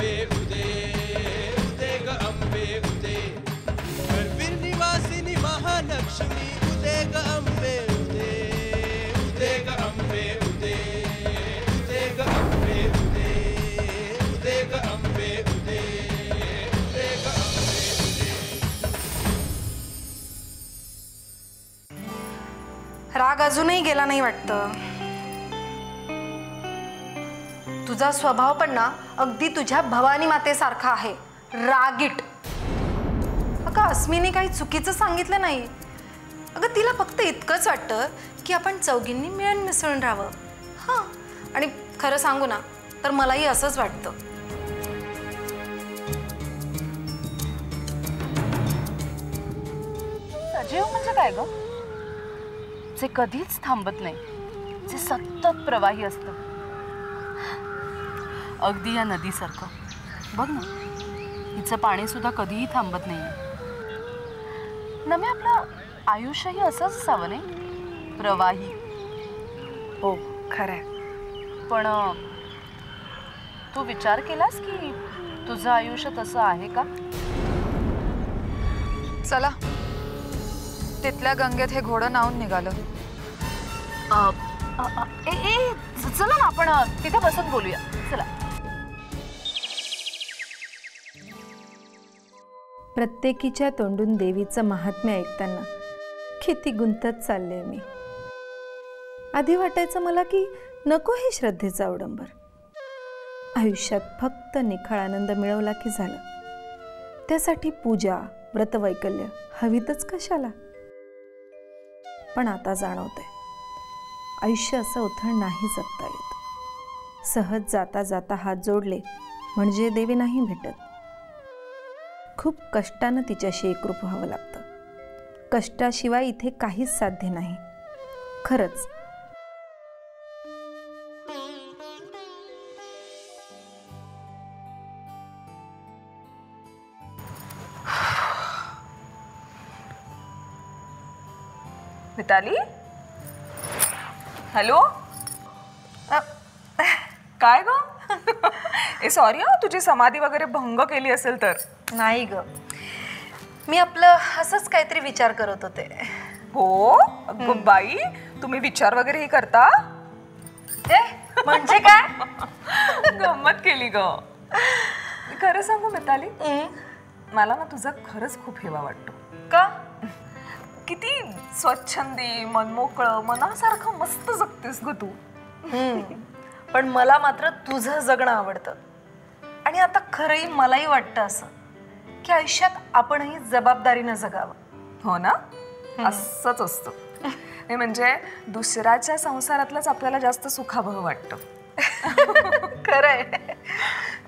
अंबे उदे उदे ग अंबे उदे करवीर निवासिनी महालक्ष्मी उदे ग अंबे उदे उदे ग अंबे उदे उदे ग अंबे उदे उदे ग अंबे उदे उदे ग अंबे उदे। राग अजूनही गेला नाही वाटतं। तुझा स्वभाव पण ना अगदी तुझ्या भवानी मातेसारखा आहे, रागीट। अगं अस्मीने काही चुकीचं सांगितलं नाही। अगं तिला फक्त इतकंच वाटतं की आपण चौघींनी मिळून मिसळून राहावं। हां, आणि खरं सांगू ना तर मलाही असंच वाटतं। सजीव म्हणजे काय ग? जे कधीच थांबत नाही, जे सतत प्रवाही असतं, अगदी या नदीसारखं। बघ ना, हिचं पाणी सुद्धा कधीही थांबत नाही। नमे आपलं आयुष्यही असंच असावं नाही, प्रवाही। हो खरंय, पण तू विचार केलास की तुझं आयुष्य तसं आहे का? चला, तिथल्या गंगेत हे घोडं नावून निघालं। चला ना, आपण तिथे बसून बोलूया। चला। प्रत्येकीच्या तोंडून देवीचं महात्म्य ऐकताना किती गुंतत चालले मी। आधी वाटायचं मला की नको हे श्रद्धेचा अवडंबर, आयुष्यात फक्त निखळ आनंद मिळवला की झालं, त्यासाठी पूजा व्रतवैकल्य हवीतच कशाला। पण आता जाणवतंय आयुष्य असं उथळ नाही जगता येत। सहज जाता जाता हात जोडले म्हणजे देवी नाही भेटत, खूप कष्टानं तिच्याशी एकरूप व्हावं लागतं। कष्टाशिवाय इथे काहीच साध्य नाही, खरंच। मिताली, हॅलो, काय ग? ए सॉरी हा, तुझी समाधी वगैरे भंग केली असेल तर। नाही ग, मी आपलं असंच काहीतरी विचार करत होते। हो अगं बाई, तुम्ही विचार वगैरे ही करता? म्हणजे काय? गंमत केली ग। खरं सांगू मिताली, मला ना तुझा खरंच खूप हेवा वाटतो। का? किती स्वच्छंदी, मनमोकळं, मनासारखं मस्त जगतेस ग तू। पण मला मात्र तुझं जगणं आवडतं। आणि आता खरंही मलाही वाटतं असं की आयुष्यात आपणही जबाबदारीनं जगावं। हो ना, असंच असतं। हे म्हणजे दुसऱ्याच्या संसारातलंच आपल्याला जास्त सुखावह वाटतं। खरंय,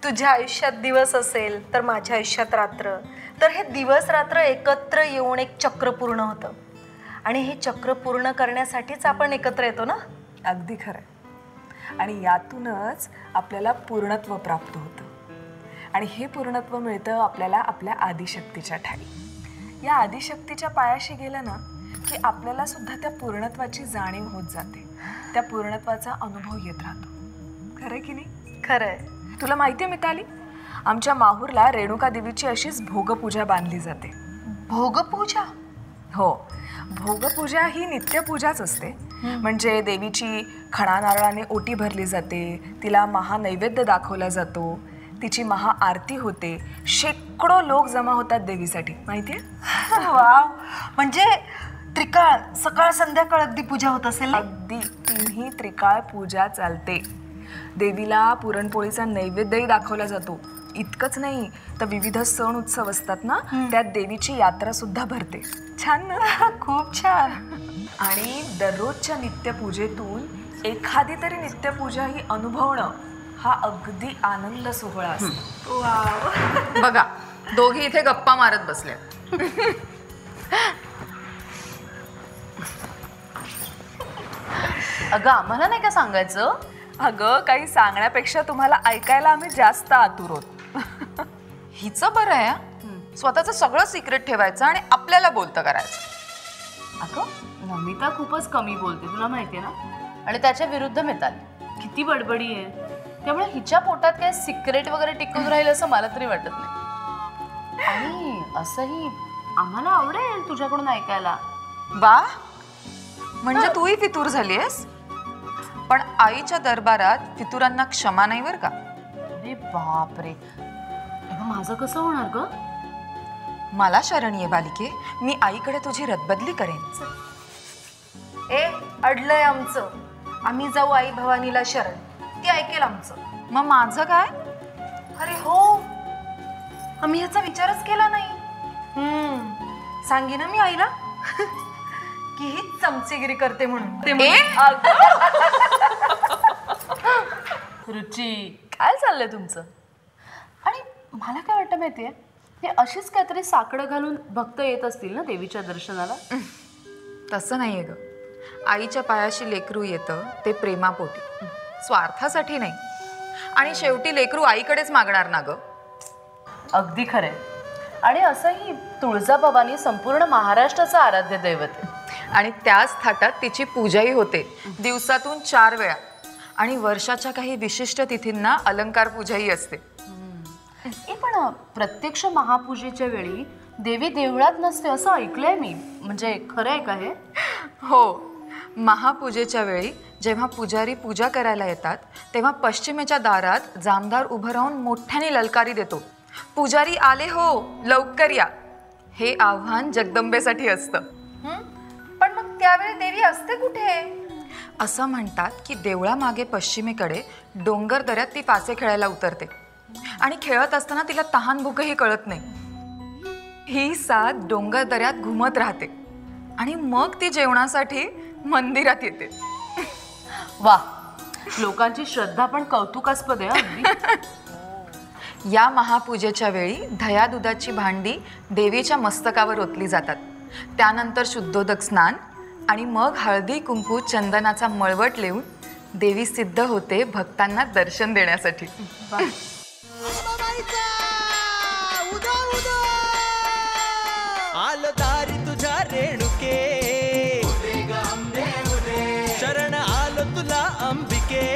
तुझ्या आयुष्यात दिवस असेल तर माझ्या आयुष्यात रात्र, तर हे दिवस रात्र एकत्र येऊन एक चक्र पूर्ण होतं। आणि हे चक्र पूर्ण करण्यासाठीच आपण एकत्र येतो ना। अगदी खरंय, आणि यातूनच आपल्याला पूर्णत्व प्राप्त होतं। आणि हे पूर्णत्व मिळतं आपल्याला आपल्या आदिशक्तीच्या ठाई। या आदिशक्तीच्या पायाशी गेलं ना की आपल्याला सुद्धा त्या पूर्णत्वाची जाणीव होत जाते, त्या पूर्णत्वाचा अनुभव येत राहतो। खरंय की नाही? खरंय। तुला माहिती आहे मिताली, आमच्या माहूरला रेणुका देवीची अशीच भोगपूजा बांधली जाते। भोगपूजा? हो, भोगपूजा ही नित्यपूजाच असते। म्हणजे देवीची खणा नारळाने ओटी भरली जाते, तिला महानैवेद्य दाखवला जातो, तिची महाआरती होते, शेकडो लोक जमा होतात देवीसाठी, माहितीये? वाव, म्हणजे त्रिकाळ सकाळ संध्याकाळ अगदी पूजा होत असेल? अगदी तिन्ही त्रिकाळ पूजा चालते। देवीला पुरणपोळीचा नैवेद्यही दाखवला जातो। इतकंच नाही तर विविध सण उत्सव असतात ना, त्यात देवीची यात्रा सुद्धा भरते। छान ना? खूप छान। आणि दररोजच्या नित्यपूजेतून एखादी तरी नित्यपूजा ही अनुभवणं हा अगदी आनंद सोहळा असतो। वाव, बघा दोघी इथे गप्पा मारत बसल्या। अगं आम्हाला नाही का सांगायचं? अगं काही सांगण्यापेक्षा तुम्हाला ऐकायला आम्ही जास्त आतुर आहोत। हिचं बरं आहे, स्वतःचं सगळं सिक्रेट ठेवायचं आणि आपल्याला बोलतं करायचं। अगं नमिता खूपच कमी बोलते, तुला माहितीये ना? आणि त्याच्या विरुद्ध मिताली किती बडबडी आहे। त्यामुळे हिच्या पोटात काय सिक्रेट वगैरे टिकून राहील असं मला तरी वाटत नाही. आणि असंही आम्हाला आवडेल तुझ्याकडून ऐकायला. वा, म्हणजे तूही फितूर झालीयस. पण आईच्या दरबारात फितुरांना क्षमा नाही बर का. अरे बापरे, माझं कसं होणार ग? मला शरण ये बालिके, मी आईकडे तुझी रद्दबदली करेन. ए, अडलंय आमचं. आम्ही जाऊ आई भवानीला शरण, ती ऐकेल आमचं. मग माझं काय? अरे हो, आम्ही ह्याचा विचारच केला नाही. सांगी ना मी आईला की हीच चमचेगिरी करते म्हणून. रुची, काय चाललंय तुमचं? आणि मला काय वाटतं माहितीये, हे अशीच काहीतरी साकडं घालून भक्त येत असतील ना देवीच्या दर्शनाला. तसं नाहीये ग. आईच्या पायाशी लेकरू येतं ते प्रेमापोटी, स्वार्थासाठी नाही. आणि शेवटी लेकरू आईकडेच मागणार ना ग. अगदी खरंय. आणि असंही तुळजाभवानी संपूर्ण महाराष्ट्राचं आराध्य दैवत आहे. आणि त्याच थाटात तिची पूजाही होते दिवसातून 4 वेळा. आणि वर्षाच्या काही विशिष्ट तिथींना अलंकार पूजाही असते. पण प्रत्यक्ष महापूजेच्या वेळी देवी देवळात नसते असं ऐकलंय मी. म्हणजे खरं आहे का हे? हो, महापूजेच्या वेळी जेव्हा पुजारी पूजा करायला येतात तेव्हा पश्चिमेच्या दारात जामदार उभं राहून मोठ्याने ललकारी देतो, पुजारी आले हो, लवकर या. हे आव्हान जगदंबेसाठी असतं. पण मग त्यावेळी देवी असते कुठे? असं म्हणतात की देवळामागे पश्चिमेकडे डोंगर दऱ्यात ती पाचे खेळायला उतरते. आणि खेळत असताना तिला तहान भूकही कळत नाही. ही साथ डोंगर दऱ्यात घुमत राहते आणि मग ती जेवणासाठी मंदिरात येते. वा, लोकांची श्रद्धा पण कौतुकास्पद आहे. या महापूजेच्या वेळी दह्या दुधाची भांडी देवीच्या मस्तकावर ओतली जातात. त्यानंतर शुद्धोदक स्नान आणि मग हळदी कुंकू चंदनाचा मळवट लेऊन देवी सिद्ध होते भक्तांना दर्शन देण्यासाठी. आलो दारी तुझ्या रेणुके, शरण आलो तुला अंबिके.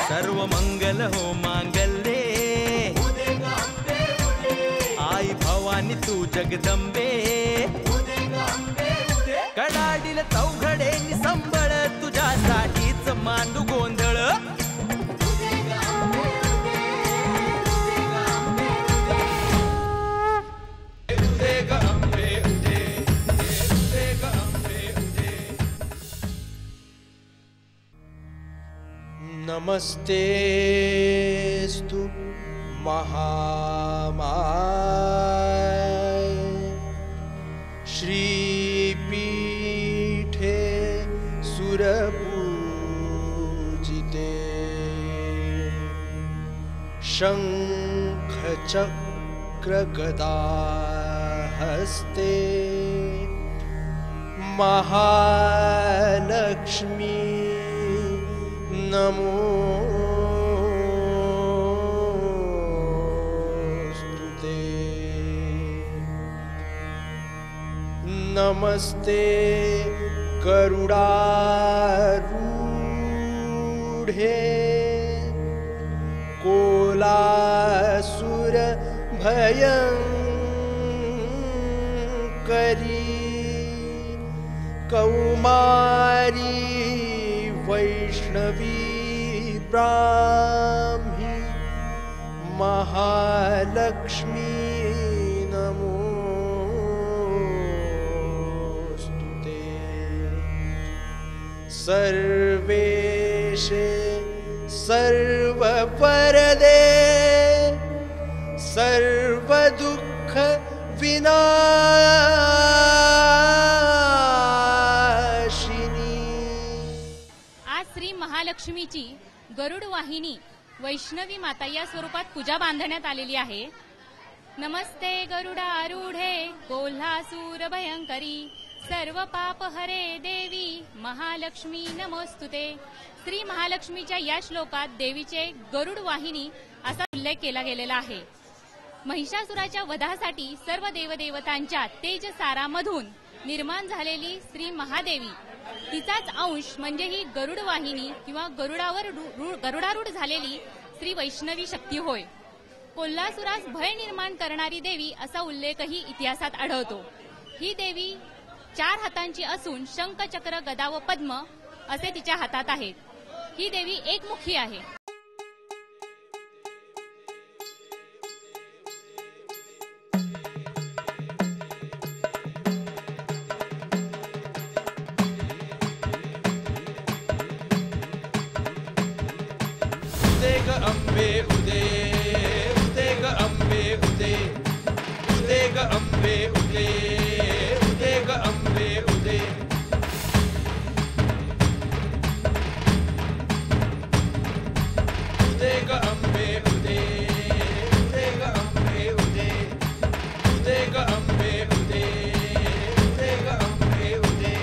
सर्व मंगल हो मांगल्ये, आई भवानी तू जगदंबे. कडाडील चौघडे निसंबळ तुझ्यासाठीच मांडू गोंधळ. नमस्तेस्तु महामाय श्रीपीठे सुरपूजिते शंख चक्र गदा हस्ते महालक्ष्मी नमोस्तुते. नमस्ते गरुडारूढे कोलासुर भयंकरी कौमारी वैष्णवी ब्राह्मी महालक्ष्मी नमोस्तुते. सर्वेशे सर्ववरदे सर्वदुःख विनाशिनी. आज श्री महालक्ष्मीची गरुड वाहिनी वैष्णवी माता या स्वरूपात पूजा बांधण्यात आलेली आहे. नमस्ते गरुडारूढे कोल्हासूर भयंकरी सर्व पाप हरे देवी महालक्ष्मी नमोस्तुते. श्री महालक्ष्मीच्या या श्लोकात देवीचे गरुड वाहिनी असा उल्लेख केला गेलेला आहे. महिषासुराच्या वधासाठी सर्व देवदेवतांच्या तेजसारामधून निर्माण झालेली श्री महादेवी तिचाच अंश म्हणजे ही गरुड वाहिनी किंवा गरुडारूढ झालेली श्री वैष्णवी शक्ती होय. कोल्हासुरास भय निर्माण करणारी देवी असा उल्लेखही इतिहासात आढळतो. ही देवी 4 हातांची असून शंख, चक्र, गदा व पद्म असे तिच्या हातात आहेत. ही देवी एकमुखी आहे. उदे ग अंबे उदे, उदे ग अंबे उदे, उदे ग अंबे उदे, उदे ग अंबे उदे. उदे ग अंबे उदे, उदे ग अंबे उदे, उदे ग अंबे उदे, उदे ग अंबे उदे.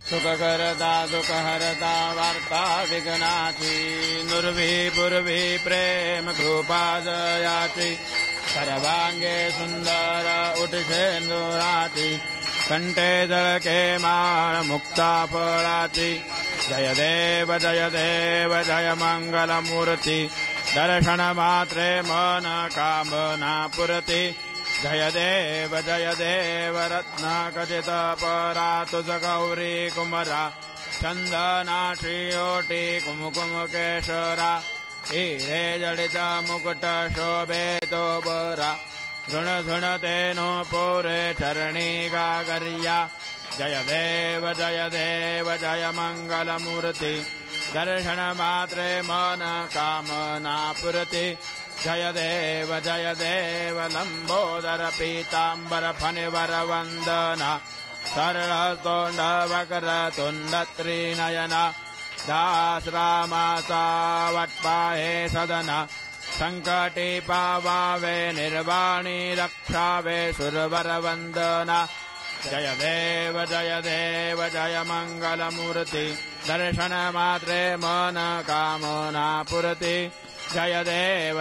सुखकरता सुखहरता वार्ता विघ्नाची नुर्वी पूर्वी प्रेम कृपा जयाची सर्वांगे सुंदर उठशेंदुराची कंठे जळके माळ मुक्ता फळाची जय देव जय मंगलमूर्ती दर्शन मात्रे मन कामना पुरती जय देव रत्न कथित परा तुझ गौरी कुमरा चंदना श्रीओटी कुमकुम केशरा हिरे जडित मुकुट शोभे तो बरा झुण झुण तेनो पोरे चरणी गागर्या जय देव जय मंगलमूर्ती दर्शन मात्रे मन कामना पुरती जय देव लंबोदर पीतांबर फणिवर वंदना सरळ तोंड वक्र तुंड त्रिनयना दास रामाचा वटपाहे सदना संकटी पावावे निर्वाणी रक्षावे सुरवर वंदना जय देव जय मंगलमूर्ती दर्शन मात्रे मन कामना पुरती जय देव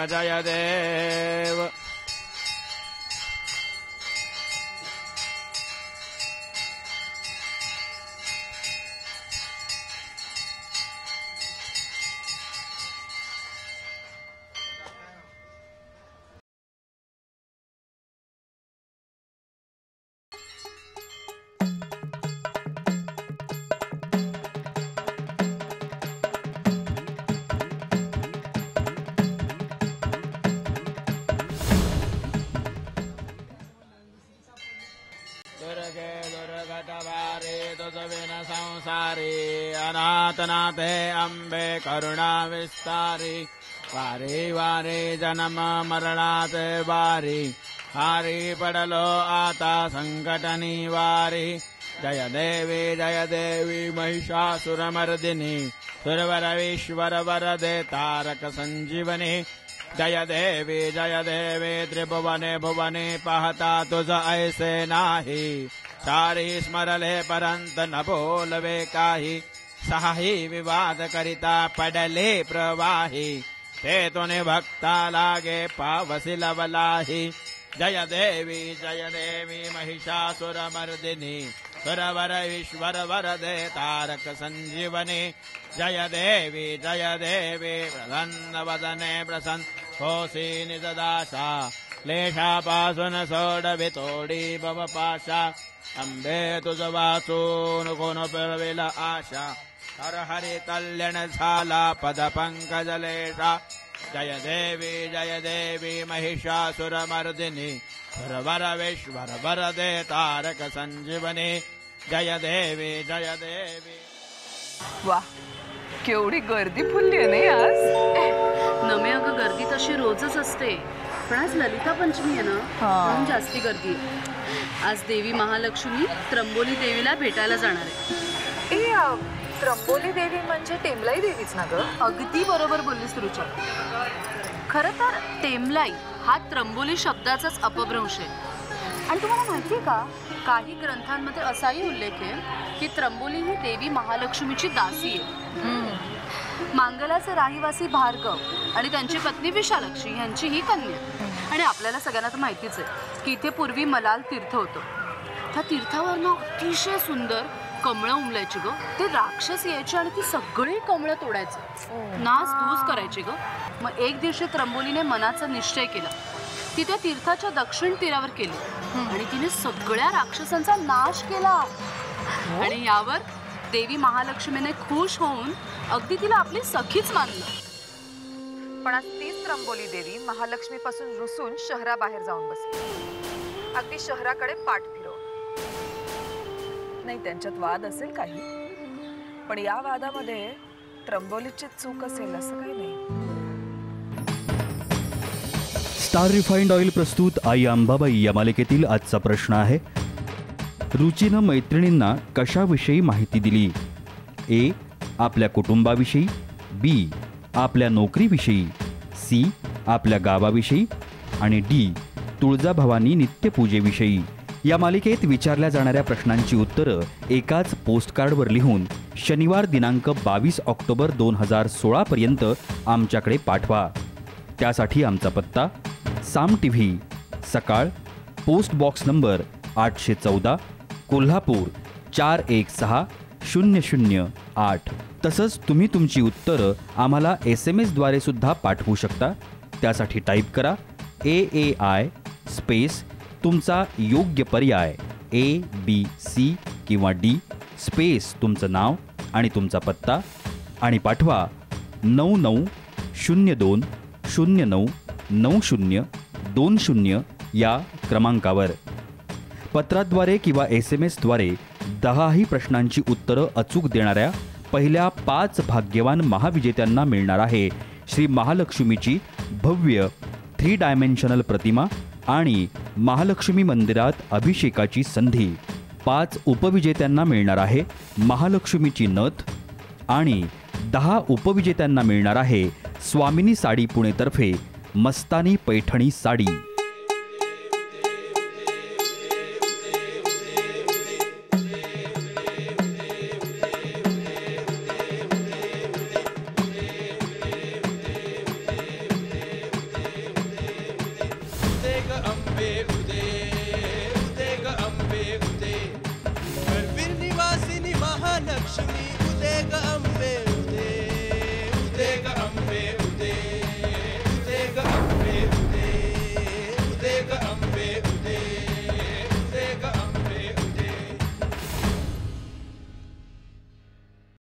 संसारी अनाथनाथे अंबे करुणा विस्तारी वारी वारी जन्म मरणात बारी हारी पडलो आता संकट निवारी जय देवी महिषासुरमर्दिनी सुरवर विश्वर वरदे तारक संजीवनी जय देवी त्रिभुवने भुवने पाहता तुझ ऐसे नाही सारी स्मरले परंत न बोलवे काही सहाही विवाद करिता पडले प्रवाही ते तुने भक्ता लागे पावसी लवलाही जय देवी महिषासुरमर्दिनी सुरवर ईश्वर वरदे तारक संजीवनी जय देवी प्रसन्न वदने प्रसन्न होसी निजदाशा क्लेशापासून सोडवितोडी भव पाशा अंबे तुझ वाचून कोण पिळविल आशा हर हरि कल्याण झाला पद पंकजलेशा जय देवी महिषासुरमर्दिनी सुरवरवेश्वर वरदे तारक संजीवनी जय देवी वा केवढी गर्दी फुलली आहे नाही आज. नमे अगं गर्दी तशी रोजच असते पण आज ललिता पंचमी आहे ना म्हणून जास्ती गर्दी आहे. आज देवी महालक्ष्मी त्र्यंबोली देवीला भेटायला जाणार आहे. त्र्यंबोली देवी म्हणजे टेमलाई देवीच ना ग. अगदी बरोबर बोललीस रुचा. खरं तर टेमलाई हा त्र्यंबोली शब्दाचाच अपभ्रंश आहे. आणि तुम्हाला माहिती आहे का काही ग्रंथांमध्ये असाही उल्लेख आहे की त्र्यंबोली ही देवी महालक्ष्मीची दासी आहे. मांगलाचे राहिवासी भार्गव आणि त्यांची पत्नी विशालक्षी यांची ही कन्या. आणि आपल्याला सगळ्यांना तर माहितीच आहे की इथे पूर्वी मलाल तीर्थ होतं. त्या तीर्थावर ना अतिशय सुंदर कमळं उमलायची ग. ते राक्षस यायचे आणि ती सगळी कमळं तोडायचं नास धूस करायची ग. मग एक दिवशी त्र्यंबोलीने मनाचा निश्चय केला. ती त्या तीर्थाच्या दक्षिण तीरावर केली आणि तिने सगळ्या राक्षसांचा नाश केला. आणि यावर देवी महालक्ष्मीने खुश होऊन अगदी तिला आपली सखीच मानलं. पण आज तीच त्र्यंबोली देवी महालक्ष्मीपासून रुसून शहराबाहेर जाऊन बसली. अगदी शहराकडे पाठ फिरव. नाही त्यांच्यात वाद असेल काही पण या वादामध्ये त्र्यंबोलीची चूक असेल असं काही नाही. स्टार रिफाइंड ऑइल प्रस्तुत आई अंबाबाई या मालिकेतील आजचा प्रश्न आहे. रुचीनं मैत्रिणींना कशाविषयी माहिती दिली? ए. आपल्या कुटुंबाविषयी, बी. आपल्या नोकरीविषयी, सी. आपल्या गावाविषयी आणि डी. तुळजाभवानी नित्यपूजेविषयी. या मालिकेत विचारल्या जाणाऱ्या प्रश्नांची उत्तरं एकाच पोस्टकार्डवर लिहून शनिवार दिनांक 22 ऑक्टोबर 2016 पर्यंत आमच्याकडे पाठवा. त्यासाठी आमचा पत्ता साम टीव्ही, सकाळ, पोस्ट बॉक्स नंबर 814, कोल्हापूर 416008. तसंच तुम्ही तुमची उत्तरं आम्हाला SMS द्वारे सुद्धा पाठवू शकता. त्यासाठी टाईप करा AAI स्पेस तुमचा योग्य पर्याय ABC किंवा D स्पेस तुमचं नाव आणि तुमचा पत्ता आणि पाठवा 9902099020 या क्रमांकावर. पत्राद्वारे किंवा SMS द्वारे 10 प्रश्नांची उत्तरं अचूक देणाऱ्या पहिल्या 5 भाग्यवान महाविजेत्यांना मिळणार आहे श्री महालक्ष्मीची भव्य 3 डायमेन्शनल प्रतिमा आणि महालक्ष्मी मंदिरात अभिषेकाची संधी. 5 उपविजेत्यांना मिळणार आहे महालक्ष्मीची नथ आणि 10 उपविजेत्यांना मिळणार आहे स्वामिनी साडी पुणेतर्फे मस्तानी पैठणी साडी. महालक्ष्मी उदे ग अंबे